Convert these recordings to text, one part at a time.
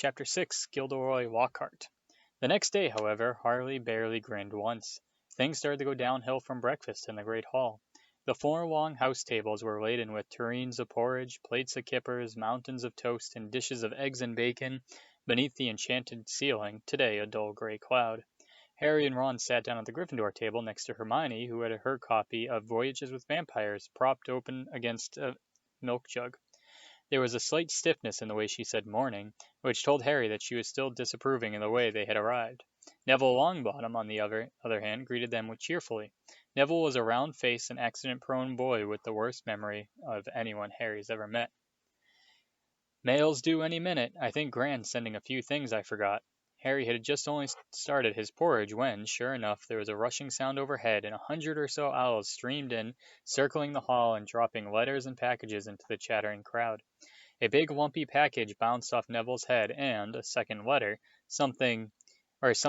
Chapter 6 Gilderoy Lockhart. The next day, however, Harley barely grinned once. Things started to go downhill from breakfast in the great hall. The four long house tables were laden with tureens of porridge, plates of kippers, mountains of toast, and dishes of eggs and bacon. Beneath the enchanted ceiling, today a dull gray cloud. Harry and Ron sat down at the Gryffindor table next to Hermione, who had her copy of Voyages with Vampires propped open against a milk jug. There was a slight stiffness in the way she said morning, which told Harry that she was still disapproving of the way they had arrived. Neville Longbottom, on the other hand, greeted them cheerfully. Neville was a round-faced and accident-prone boy with the worst memory of anyone Harry's ever met. "Mail's due any minute. I think Gran's sending a few things I forgot." Harry had just only started his porridge when, sure enough, there was a rushing sound overhead, and 100 or so owls streamed in, circling the hall and dropping letters and packages into the chattering crowd. A big lumpy package bounced off Neville's head, and a second later, something large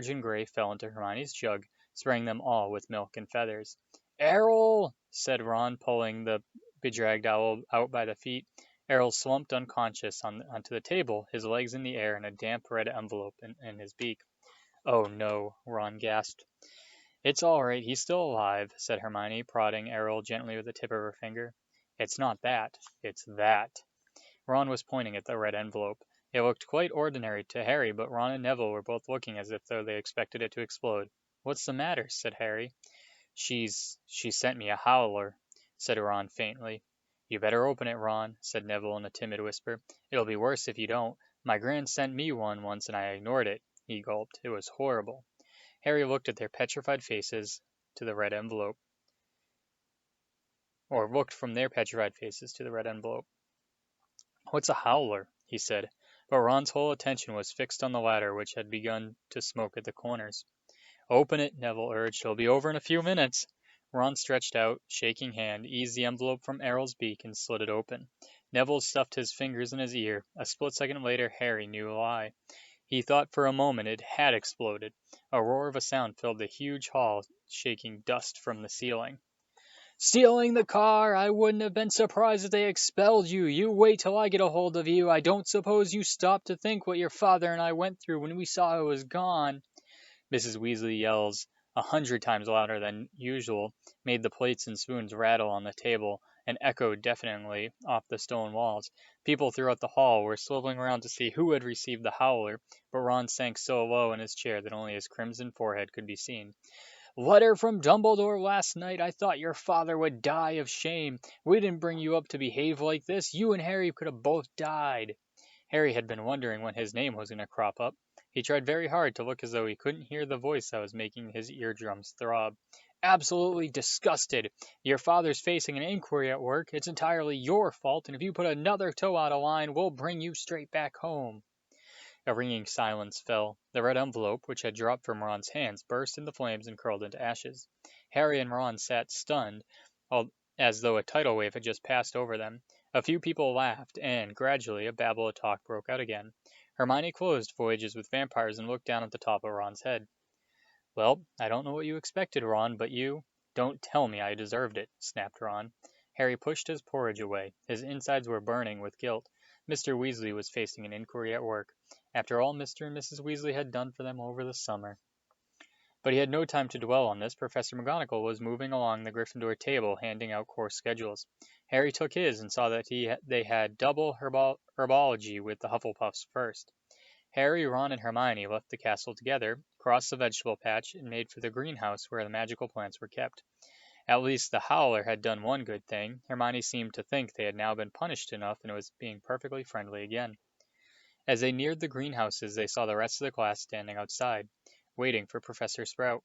and gray fell into Hermione's jug, spraying them all with milk and feathers. "Errol!" said Ron, pulling the bedraggled owl out by the feet. Errol slumped unconscious onto the table, his legs in the air and a damp red envelope in his beak. "Oh no," Ron gasped. "It's all right, he's still alive," said Hermione, prodding Errol gently with the tip of her finger. "It's not that, it's that." Ron was pointing at the red envelope. It looked quite ordinary to Harry, but Ron and Neville were both looking as if they expected it to explode. "What's the matter?" said Harry. She sent me a howler," said Ron faintly. "You better open it, Ron," said Neville in a timid whisper. "It'll be worse if you don't. My Gran sent me one once and I ignored it." He gulped. "It was horrible." Harry looked at their petrified faces to the red envelope. Or looked from their petrified faces to the red envelope. "What's a howler?" he said, but Ron's whole attention was fixed on the ladder, which had begun to smoke at the corners. "Open it," Neville urged. "It'll be over in a few minutes." Ron stretched out, shaking hand, eased the envelope from Errol's beak, and slid it open. Neville stuffed his fingers in his ear. A split second later, Harry knew why. He thought for a moment it had exploded. A roar of a sound filled the huge hall, shaking dust from the ceiling. "Stealing the car! I wouldn't have been surprised if they expelled you. You wait till I get a hold of you. I don't suppose you stopped to think what your father and I went through when we saw it was gone." Mrs. Weasley's yells, 100 times louder than usual, made the plates and spoons rattle on the table and echoed deafeningly off the stone walls. People throughout the hall were swiveling around to see who had received the howler, but Ron sank so low in his chair that only his crimson forehead could be seen. "Letter from Dumbledore last night. I thought your father would die of shame. We didn't bring you up to behave like this. You and Harry could have both died." Harry had been wondering when his name was going to crop up. He tried very hard to look as though he couldn't hear the voice that was making his eardrums throb. "Absolutely disgusted. Your father's facing an inquiry at work. It's entirely your fault, and if you put another toe out of line, we'll bring you straight back home." A ringing silence fell. The red envelope, which had dropped from Ron's hands, burst into flames and curled into ashes. Harry and Ron sat stunned, as though a tidal wave had just passed over them. A few people laughed, and, gradually, a babble of talk broke out again. Hermione closed Voyages with Vampires and looked down at the top of Ron's head. "Well, I don't know what you expected, Ron, but you—" "Don't tell me I deserved it," snapped Ron. Harry pushed his porridge away. His insides were burning with guilt. Mr. Weasley was facing an inquiry at work, after all Mr. and Mrs. Weasley had done for them over the summer. But he had no time to dwell on this. Professor McGonagall was moving along the Gryffindor table, handing out course schedules. Harry took his and saw that they had double herbology with the Hufflepuffs first. Harry, Ron, and Hermione left the castle together, crossed the vegetable patch, and made for the greenhouse where the magical plants were kept. At least the howler had done one good thing. Hermione seemed to think they had now been punished enough and was being perfectly friendly again. As they neared the greenhouses, they saw the rest of the class standing outside, waiting for Professor Sprout.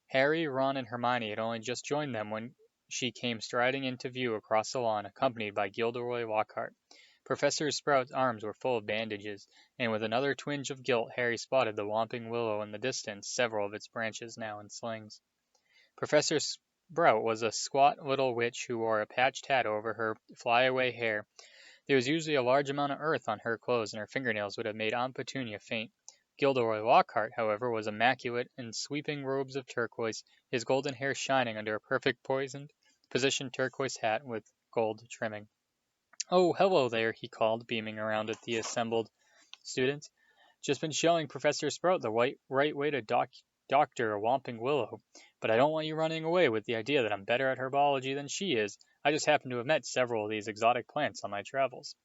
Harry, Ron, and Hermione had only just joined them when she came striding into view across the lawn, accompanied by Gilderoy Lockhart. Professor Sprout's arms were full of bandages, and with another twinge of guilt, Harry spotted the whomping willow in the distance, several of its branches now in slings. Professor Sprout was a squat little witch who wore a patched hat over her flyaway hair. There was usually a large amount of earth on her clothes, and her fingernails would have made Aunt Petunia faint. Gilderoy Lockhart, however, was immaculate in sweeping robes of turquoise, his golden hair shining under a perfect positioned turquoise hat with gold trimming. "Oh, hello there," he called, beaming around at the assembled students. "Just been showing Professor Sprout the right way to doctor a Whomping Willow, but I don't want you running away with the idea that I'm better at herbology than she is. I just happen to have met several of these exotic plants on my travels."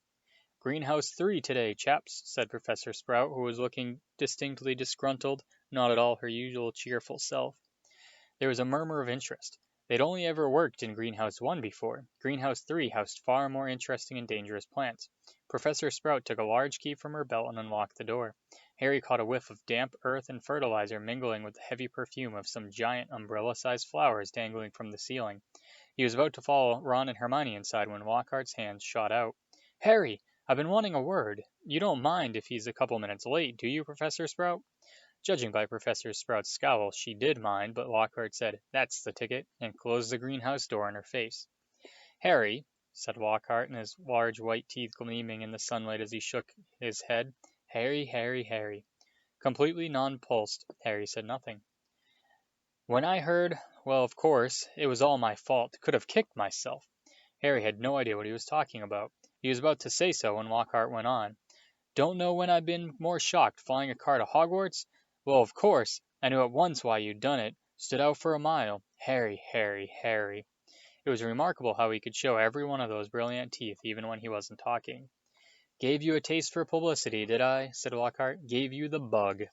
"Greenhouse 3 today, chaps," said Professor Sprout, who was looking distinctly disgruntled, not at all her usual cheerful self. There was a murmur of interest. They'd only ever worked in Greenhouse 1 before. Greenhouse 3 housed far more interesting and dangerous plants. Professor Sprout took a large key from her belt and unlocked the door. Harry caught a whiff of damp earth and fertilizer mingling with the heavy perfume of some giant umbrella-sized flowers dangling from the ceiling. He was about to follow Ron and Hermione inside when Lockhart's hands shot out. "Harry, I've been wanting a word. You don't mind if he's a couple minutes late, do you, Professor Sprout?" Judging by Professor Sprout's scowl, she did mind, but Lockhart said, "That's the ticket," and closed the greenhouse door in her face. "Harry," said Lockhart, and his large white teeth gleaming in the sunlight as he shook his head. "Harry, Harry, Harry." Completely nonplussed, Harry said nothing. "When I heard, well, of course, it was all my fault. Could have kicked myself." Harry had no idea what he was talking about. He was about to say so when Lockhart went on. "Don't know when I've been more shocked, flying a car to Hogwarts? Well, of course, I knew at once why you'd done it. Stood out for a mile. Harry, Harry, Harry." It was remarkable how he could show every one of those brilliant teeth even when he wasn't talking. "Gave you a taste for publicity, did I?" said Lockhart. "Gave you the bug.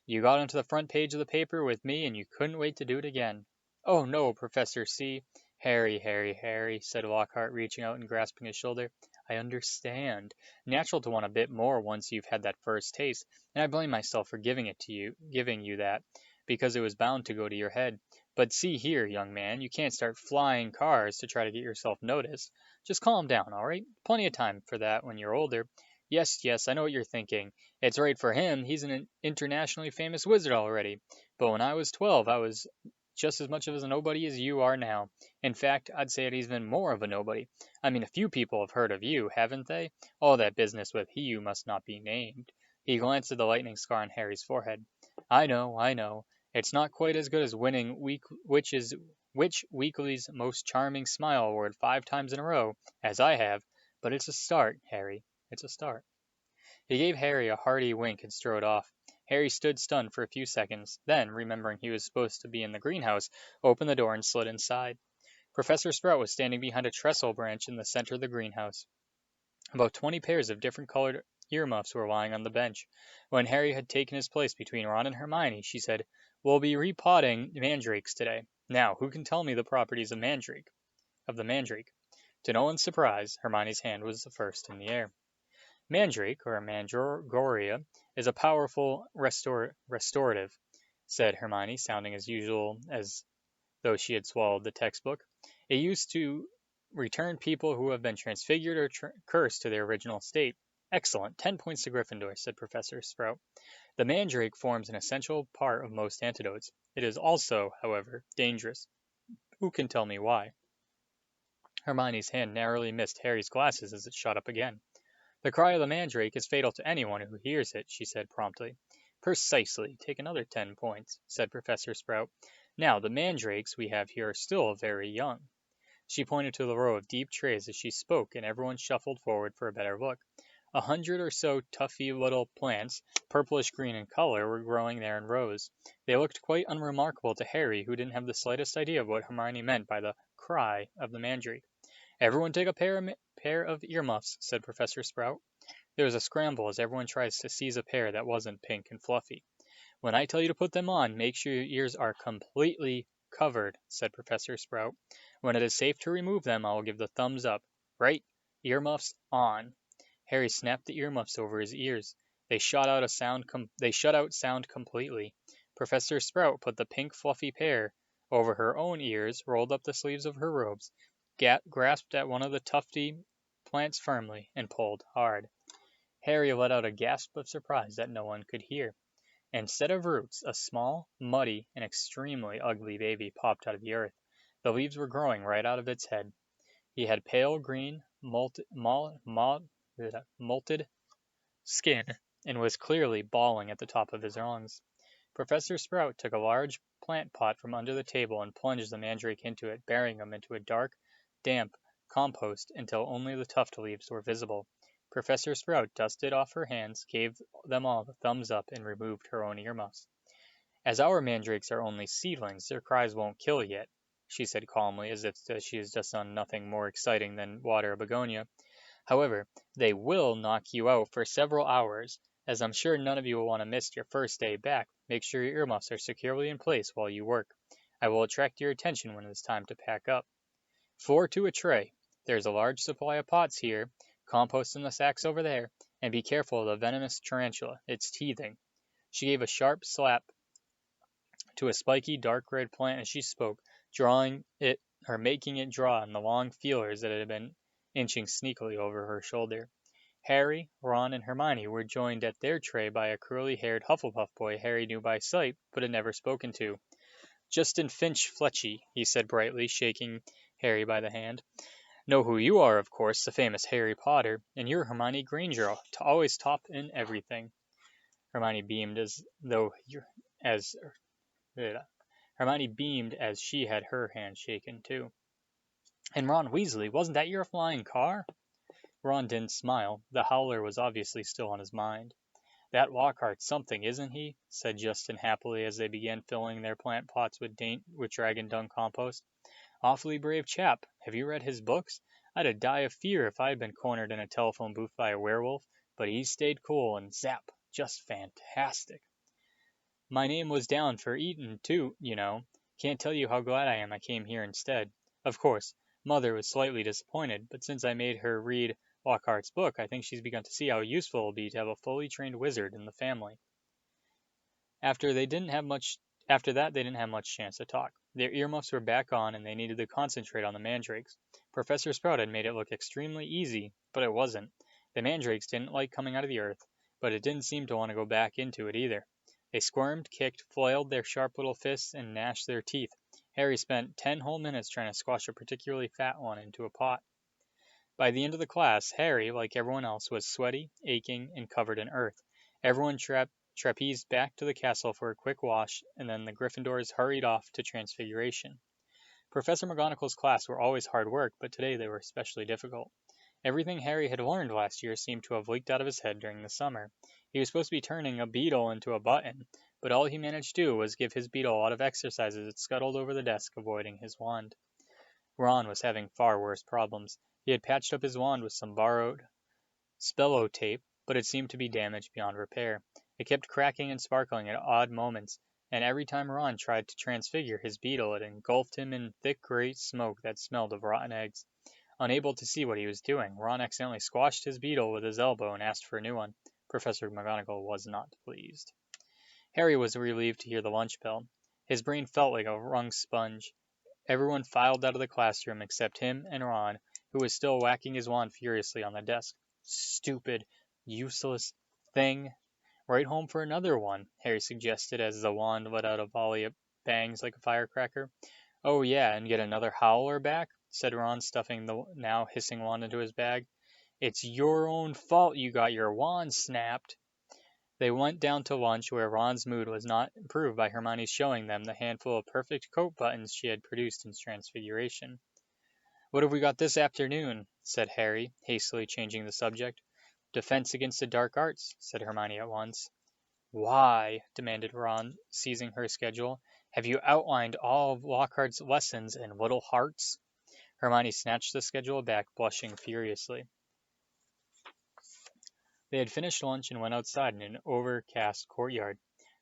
You got onto the front page of the paper with me and you couldn't wait to do it again." "Oh, no, Professor C." "Harry, Harry, Harry," said Lockhart, reaching out and grasping his shoulder. "I understand. Natural to want a bit more once you've had that first taste, and I blame myself for giving you that, because it was bound to go to your head. But see here, young man, you can't start flying cars to try to get yourself noticed. Just calm down, all right? Plenty of time for that when you're older. Yes, yes, I know what you're thinking. It's right for him. He's an internationally famous wizard already. But when I was 12, I was just as much of a nobody as you are now. In fact, I'd say he's even more of a nobody. I mean, a few people have heard of you, haven't they? All that business with he who must not be named." He glanced at the lightning scar on Harry's forehead. I know, I know. It's not quite as good as winning Which Weekly's Most Charming Smile award 5 times in a row, as I have, but it's a start, Harry. It's a start." He gave Harry a hearty wink and strode off. Harry stood stunned for a few seconds, then, remembering he was supposed to be in the greenhouse, opened the door and slid inside. Professor Sprout was standing behind a trestle branch in the center of the greenhouse. About 20 pairs of different colored earmuffs were lying on the bench. When Harry had taken his place between Ron and Hermione, she said, "We'll be repotting mandrakes today. Now, who can tell me the properties of the mandrake?" To no one's surprise, Hermione's hand was the first in the air. "Mandrake, or Mandragoria, is a powerful restorative," said Hermione, sounding as usual as though she had swallowed the textbook. "It used to return people who have been transfigured or cursed to their original state." "Excellent. 10 points to Gryffindor," said Professor Sprout. "The mandrake forms an essential part of most antidotes. It is also, however, dangerous. Who can tell me why?" Hermione's hand narrowly missed Harry's glasses as it shot up again. "The cry of the mandrake is fatal to anyone who hears it," she said promptly. "Precisely. Take another 10 points," said Professor Sprout. "Now, the mandrakes we have here are still very young." She pointed to the row of deep trays as she spoke, and everyone shuffled forward for a better look. 100 or so tuffy little plants, purplish green in color, were growing there in rows. They looked quite unremarkable to Harry, who didn't have the slightest idea of what Hermione meant by the cry of the mandrake. "Everyone take a pair of earmuffs," said Professor Sprout. There was a scramble as everyone tried to seize a pair that wasn't pink and fluffy. "When I tell you to put them on, make sure your ears are completely covered," said Professor Sprout. "When it is safe to remove them, I will give the thumbs up. Right? Earmuffs on." Harry snapped the earmuffs over his ears. They shut out sound completely. Professor Sprout put the pink fluffy pair over her own ears, rolled up the sleeves of her robes, grasped at one of the tufty plants firmly, and pulled hard. Harry let out a gasp of surprise that no one could hear. Instead of roots, a small, muddy, and extremely ugly baby popped out of the earth. The leaves were growing right out of its head. He had pale green, molted skin, and was clearly bawling at the top of his lungs. Professor Sprout took a large plant pot from under the table and plunged the mandrake into it, burying him into a dark, damp, compost until only the tuft leaves were visible. Professor Sprout dusted off her hands, gave them all the thumbs up, and removed her own earmuffs. As our mandrakes are only seedlings, their cries won't kill yet, she said calmly, as if she has just done nothing more exciting than water a begonia. However, they will knock you out for several hours. As I'm sure none of you will want to miss your first day back, make sure your earmuffs are securely in place while you work. I will attract your attention when it is time to pack up. 4 to a tray. There's a large supply of pots here, compost in the sacks over there, and be careful of the venomous tarantula. It's teething. She gave a sharp slap to a spiky dark red plant as she spoke, drawing it or making it draw on the long feelers that had been inching sneakily over her shoulder. Harry, Ron, and Hermione were joined at their tray by a curly-haired Hufflepuff boy Harry knew by sight, but had never spoken to. Justin Finch Fletchy, he said brightly, shaking Harry by the hand. Know who you are, of course, the famous Harry Potter, and you're Hermione Granger, to always top in everything. Hermione beamed Hermione beamed as she had her hand shaken too. And Ron Weasley, wasn't that your flying car? Ron didn't smile. The howler was obviously still on his mind. That Lockhart's something, isn't he? Said Justin happily as they began filling their plant pots with dragon dung compost. Awfully brave chap. Have you read his books? I'd have died of fear if I had been cornered in a telephone booth by a werewolf, but he stayed cool and zap, just fantastic. My name was down for Eton, too, you know. Can't tell you how glad I am I came here instead. Of course, Mother was slightly disappointed, but since I made her read Lockhart's book, I think she's begun to see how useful it will be to have a fully trained wizard in the family. After that, they didn't have much chance to talk. Their earmuffs were back on, and they needed to concentrate on the mandrakes. Professor Sprout had made it look extremely easy, but it wasn't. The mandrakes didn't like coming out of the earth, but it didn't seem to want to go back into it either. They squirmed, kicked, flailed their sharp little fists, and gnashed their teeth. Harry spent 10 whole minutes trying to squash a particularly fat one into a pot. By the end of the class, Harry, like everyone else, was sweaty, aching, and covered in earth. Everyone trapezed back to the castle for a quick wash, and then the Gryffindors hurried off to Transfiguration. Professor McGonagall's class were always hard work, but today they were especially difficult. Everything Harry had learned last year seemed to have leaked out of his head during the summer. He was supposed to be turning a beetle into a button, but all he managed to do was give his beetle a lot of exercises as it scuttled over the desk, avoiding his wand. Ron was having far worse problems. He had patched up his wand with some borrowed spello tape, but it seemed to be damaged beyond repair. It kept cracking and sparkling at odd moments, and every time Ron tried to transfigure his beetle, it engulfed him in thick gray smoke that smelled of rotten eggs. Unable to see what he was doing, Ron accidentally squashed his beetle with his elbow and asked for a new one. Professor McGonagall was not pleased. Harry was relieved to hear the lunch bell. His brain felt like a wrung sponge. Everyone filed out of the classroom except him and Ron, who was still whacking his wand furiously on the desk. Stupid, useless thing. Write home for another one, Harry suggested as the wand let out a volley of bangs like a firecracker. Oh yeah, and get another howler back, said Ron, stuffing the now hissing wand into his bag. It's your own fault you got your wand snapped. They went down to lunch, where Ron's mood was not improved by Hermione showing them the handful of perfect coat buttons she had produced in Transfiguration. What have we got this afternoon? Said Harry, hastily changing the subject. Defense against the dark arts, said Hermione at once. Why? Demanded Ron, seizing her schedule. Have you outlined all of Lockhart's lessons in little hearts? Hermione snatched the schedule back, blushing furiously. They had finished lunch and went outside in an overcast courtyard.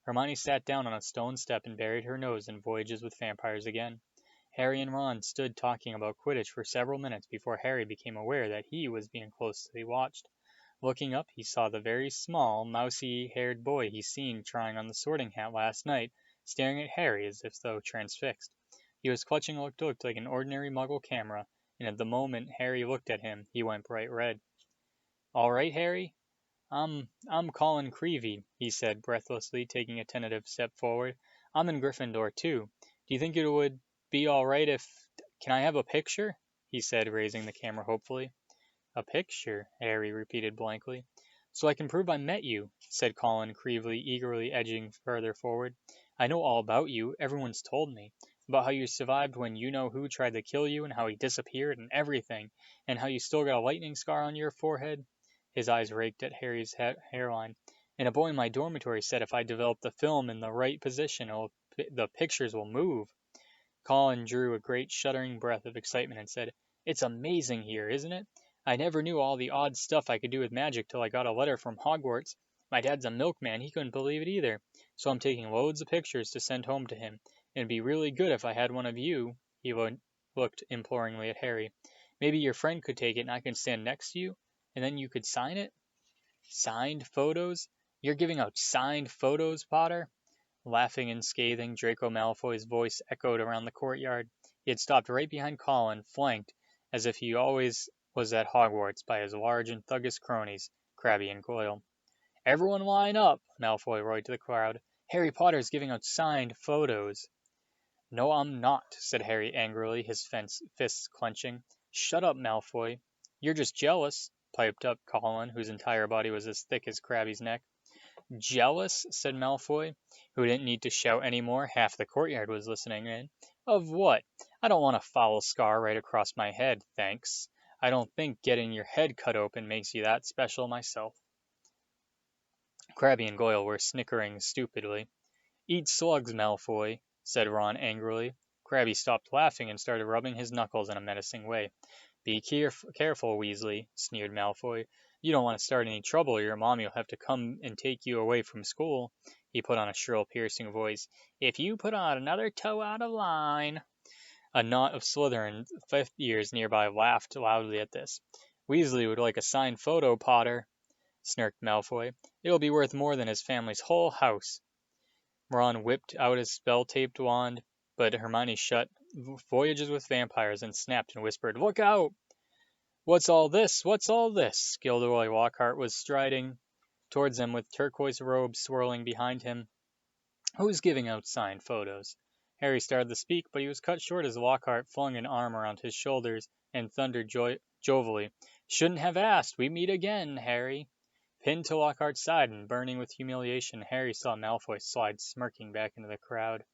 Hermione sat down on a stone step and buried her nose in Voyages with Vampires again. Harry and Ron stood talking about Quidditch for several minutes before Harry became aware that he was being closely watched. Looking up, he saw the very small, mousy-haired boy he'd seen trying on the Sorting Hat last night, staring at Harry as if though transfixed. He was clutching what looked like an ordinary Muggle camera, and at the moment Harry looked at him, he went bright red. All right, Harry? I'm Colin Creevey, he said breathlessly, taking a tentative step forward. I'm in Gryffindor, too. Do you think it would be all right if... Can I have a picture? He said, raising the camera hopefully. A picture? Harry repeated blankly. So I can prove I met you, said Colin Creevey, eagerly edging further forward. I know all about you. Everyone's told me. about how you survived when you-know-who tried to kill you and how he disappeared and everything, and how you still got a lightning scar on your forehead. His eyes raked at Harry's hairline. And a boy in my dormitory said if I develop the film in the right position, the pictures will move. Colin drew a great shuddering breath of excitement and said, "It's amazing here, isn't it? I never knew all the odd stuff I could do with magic till I got a letter from Hogwarts. My dad's a milkman, he couldn't believe it either. So I'm taking loads of pictures to send home to him. It'd be really good if I had one of you." He looked imploringly at Harry. "Maybe your friend could take it and I can stand next to you, and then you could sign it." "Signed photos? You're giving out signed photos, Potter?" Laughing and scathing, Draco Malfoy's voice echoed around the courtyard. He had stopped right behind Colin, flanked, as if he always was at Hogwarts, by his large and thuggish cronies, Crabbe and Goyle. "Everyone line up!" Malfoy roared to the crowd. "Harry Potter's giving out signed photos." "No, I'm not," said Harry angrily, his fists clenching. "Shut up, Malfoy. You're just jealous," piped up Colin, whose entire body was as thick as Crabbe's neck. "Jealous?" said Malfoy, who didn't need to shout any more. Half the courtyard was listening in. "Of what? I don't want a foul scar right across my head, thanks. I don't think getting your head cut open makes you that special myself." Crabbe and Goyle were snickering stupidly. "Eat slugs, Malfoy," said Ron angrily. Crabbe stopped laughing and started rubbing his knuckles in a menacing way. "Be careful, Weasley," sneered Malfoy. "You don't want to start any trouble or your mommy will have to come and take you away from school." He put on a shrill, piercing voice. "If you put on another toe out of line." A knot of Slytherin fifth years nearby laughed loudly at this. "Weasley would like a signed photo, Potter," smirked Malfoy. "It'll be worth more than his family's whole house." Ron whipped out his spell-taped wand, but Hermione shut Voyages with Vampires and snapped and whispered, "Look out!" "What's all this? What's all this?" Gilderoy Lockhart was striding towards them with turquoise robes swirling behind him. "Who's giving out signed photos?" Harry started to speak, but he was cut short as Lockhart flung an arm around his shoulders and thundered jovially, "Shouldn't have asked. We meet again, Harry." Pinned to Lockhart's side and burning with humiliation, Harry saw Malfoy slide smirking back into the crowd.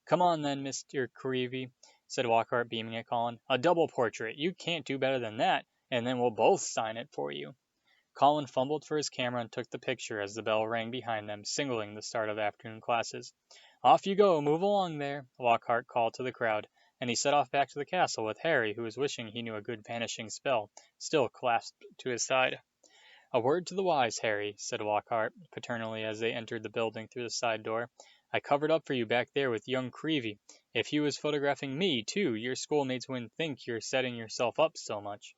"Come on then, Mr. Creevey," said Lockhart, beaming at Colin. "A double portrait. You can't do better than that, and then we'll both sign it for you." Colin fumbled for his camera and took the picture as the bell rang behind them, signaling the start of afternoon classes. "Off you go, move along there," Lockhart called to the crowd, and he set off back to the castle with Harry, who was wishing he knew a good vanishing spell, still clasped to his side. "A word to the wise, Harry," said Lockhart, paternally, as they entered the building through the side door. "I covered up for you back there with young Creevey. If he was photographing me, too, your schoolmates wouldn't think you're setting yourself up so much."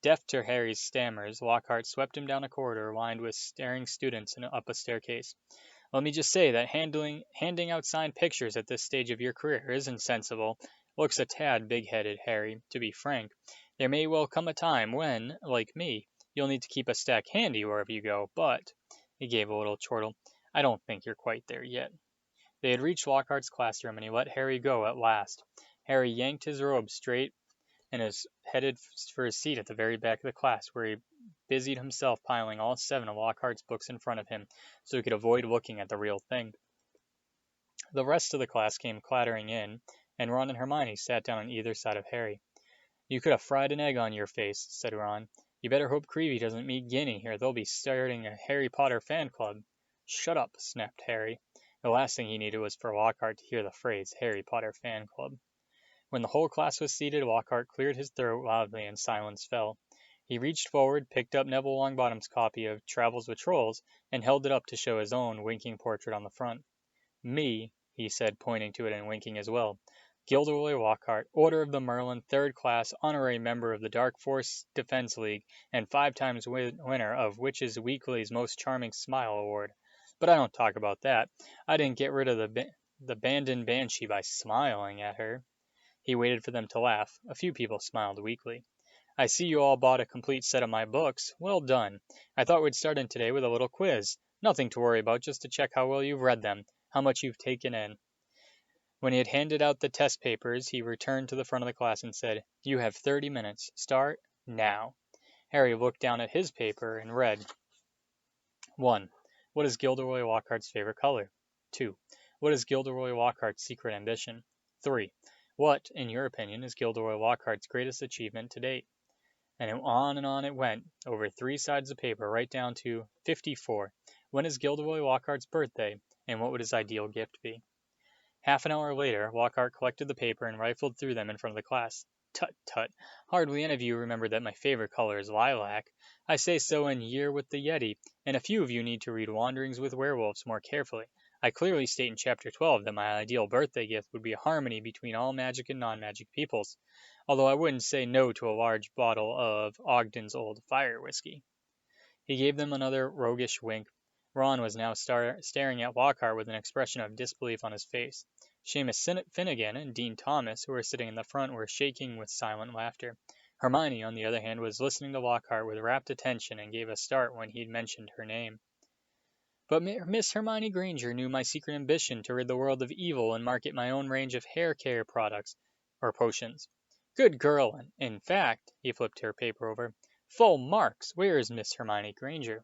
Deaf to Harry's stammers, Lockhart swept him down a corridor lined with staring students and up a staircase. "Let me just say that handing out signed pictures at this stage of your career isn't sensible. Looks a tad big-headed, Harry, to be frank. There may well come a time when, like me, you'll need to keep a stack handy wherever you go, but," he gave a little chortle, "I don't think you're quite there yet." They had reached Lockhart's classroom, and he let Harry go at last. Harry yanked his robe straight and was headed for his seat at the very back of the class, where he busied himself piling all 7 of Lockhart's books in front of him, so he could avoid looking at the real thing. The rest of the class came clattering in, and Ron and Hermione sat down on either side of Harry. "You could have fried an egg on your face," said Ron. "You better hope Creevey doesn't meet Ginny here. They'll be starting a Harry Potter fan club." "Shut up," snapped Harry. The last thing he needed was for Lockhart to hear the phrase Harry Potter fan club. When the whole class was seated, Lockhart cleared his throat loudly and silence fell. He reached forward, picked up Neville Longbottom's copy of Travels with Trolls, and held it up to show his own winking portrait on the front. "Me," he said, pointing to it and winking as well. "Gilderoy Lockhart, Order of the Merlin, 3rd class, honorary member of the Dark Force Defense League, and 5 times winner of Witches Weekly's Most Charming Smile Award. But I don't talk about that. I didn't get rid of the Bandon Banshee by smiling at her." He waited for them to laugh. A few people smiled weakly. "I see you all bought a complete set of my books. Well done. I thought we'd start in today with a little quiz. Nothing to worry about, just to check how well you've read them, how much you've taken in." When he had handed out the test papers, he returned to the front of the class and said, "You have 30 minutes. Start now." Harry looked down at his paper and read: 1. What is Gilderoy Lockhart's favorite color? 2. What is Gilderoy Lockhart's secret ambition? 3. What, in your opinion, is Gilderoy Lockhart's greatest achievement to date? And on it went, over 3 sides of paper, right down to 54. When is Gilderoy Lockhart's birthday, and what would his ideal gift be? Half an hour later, Lockhart collected the paper and rifled through them in front of the class. Tut, tut. Hardly any of you remember that my favorite color is lilac. I say so in Year with the Yeti, and a few of you need to read Wanderings with Werewolves more carefully. I clearly state in Chapter 12 that my ideal birthday gift would be a harmony between all magic and non-magic peoples, although I wouldn't say no to a large bottle of Ogden's Old Fire whiskey. He gave them another roguish wink. Ron was now staring at Lockhart with an expression of disbelief on his face. Seamus Finnegan and Dean Thomas, who were sitting in the front, were shaking with silent laughter. Hermione, on the other hand, was listening to Lockhart with rapt attention and gave a start when he mentioned her name. But Miss Hermione Granger knew my secret ambition to rid the world of evil and market my own range of hair care products, or potions. Good girl, in fact, he flipped her paper over. Full marks. Where is Miss Hermione Granger?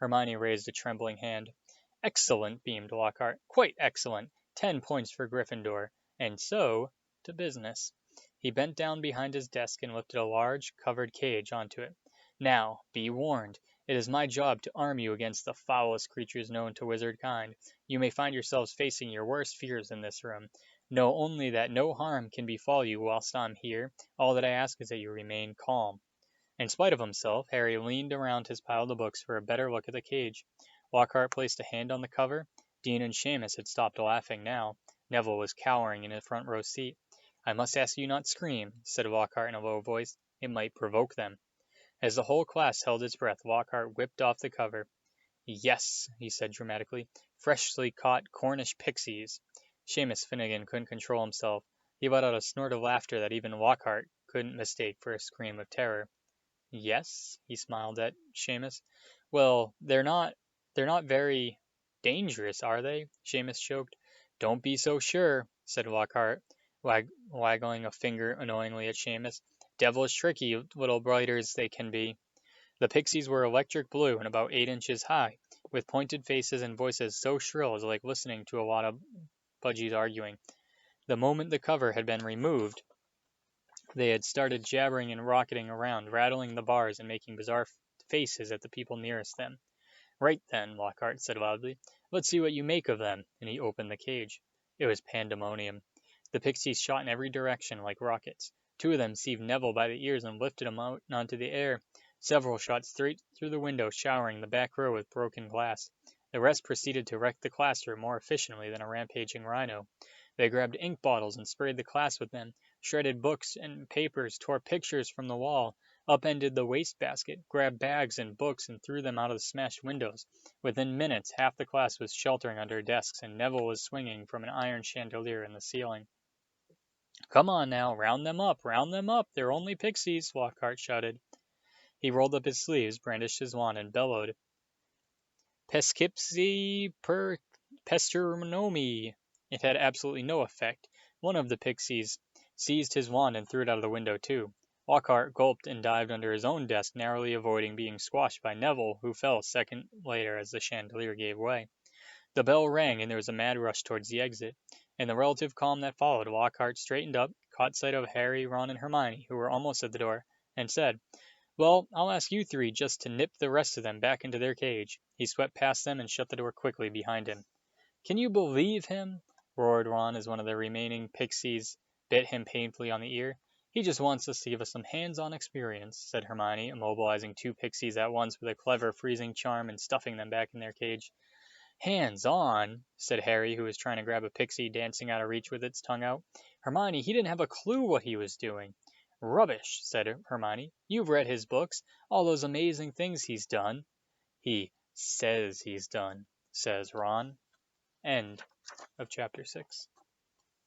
Hermione raised a trembling hand. Excellent, beamed Lockhart. Quite excellent. 10 points for Gryffindor. And so, to business. He bent down behind his desk and lifted a large, covered cage onto it. Now, be warned. It is my job to arm you against the foulest creatures known to wizard kind. You may find yourselves facing your worst fears in this room. Know only that no harm can befall you whilst I'm here. All that I ask is that you remain calm. In spite of himself, Harry leaned around his pile of books for a better look at the cage. Lockhart placed a hand on the cover. Dean and Seamus had stopped laughing now. Neville was cowering in a front row seat. I must ask you not scream, said Lockhart in a low voice. It might provoke them. As the whole class held its breath, Lockhart whipped off the cover. Yes, he said dramatically. Freshly caught Cornish pixies. Seamus Finnegan couldn't control himself. He let out a snort of laughter that even Lockhart couldn't mistake for a scream of terror. Yes, he smiled at Seamus. Well, they're not very dangerous, are they? Seamus choked. Don't be so sure, said Lockhart, waggling a finger annoyingly at Seamus. Devilish tricky little blighters they can be. The pixies were electric blue and about 8 inches high, with pointed faces and voices so shrill as like listening to a lot of budgies arguing. The moment the cover had been removed, they had started jabbering and rocketing around, rattling the bars and making bizarre faces at the people nearest them. Right then, Lockhart said loudly. Let's see what you make of them, and he opened the cage. It was pandemonium. The pixies shot in every direction like rockets. 2 of them seized Neville by the ears and lifted him out onto the air. Several shot straight through the window, showering the back row with broken glass. The rest proceeded to wreck the classroom more efficiently than a rampaging rhino. They grabbed ink bottles and sprayed the class with them, shredded books and papers, tore pictures from the wall, upended the wastebasket, grabbed bags and books and threw them out of the smashed windows. Within minutes, half the class was sheltering under desks, and Neville was swinging from an iron chandelier in the ceiling. Come on now, round them up, they're only pixies, Lockhart shouted. He rolled up his sleeves, brandished his wand, and bellowed, Pescipsi per Pesternomi. It had absolutely no effect. One of the pixies seized his wand and threw it out of the window too. Lockhart gulped and dived under his own desk, narrowly avoiding being squashed by Neville, who fell a second later as the chandelier gave way. The bell rang, and there was a mad rush towards the exit. In the relative calm that followed, Lockhart straightened up, caught sight of Harry, Ron, and Hermione, who were almost at the door, and said, Well, I'll ask you 3 just to nip the rest of them back into their cage. He swept past them and shut the door quickly behind him. Can you believe him? Roared Ron as one of the remaining pixies bit him painfully on the ear. He just wants us to give us some hands-on experience, said Hermione, immobilizing 2 pixies at once with a clever freezing charm and stuffing them back in their cage. Hands-on, said Harry, who was trying to grab a pixie dancing out of reach with its tongue out. Hermione, he didn't have a clue what he was doing. Rubbish, said Hermione. You've read his books, all those amazing things he's done. He says he's done, says Ron. End of chapter 6.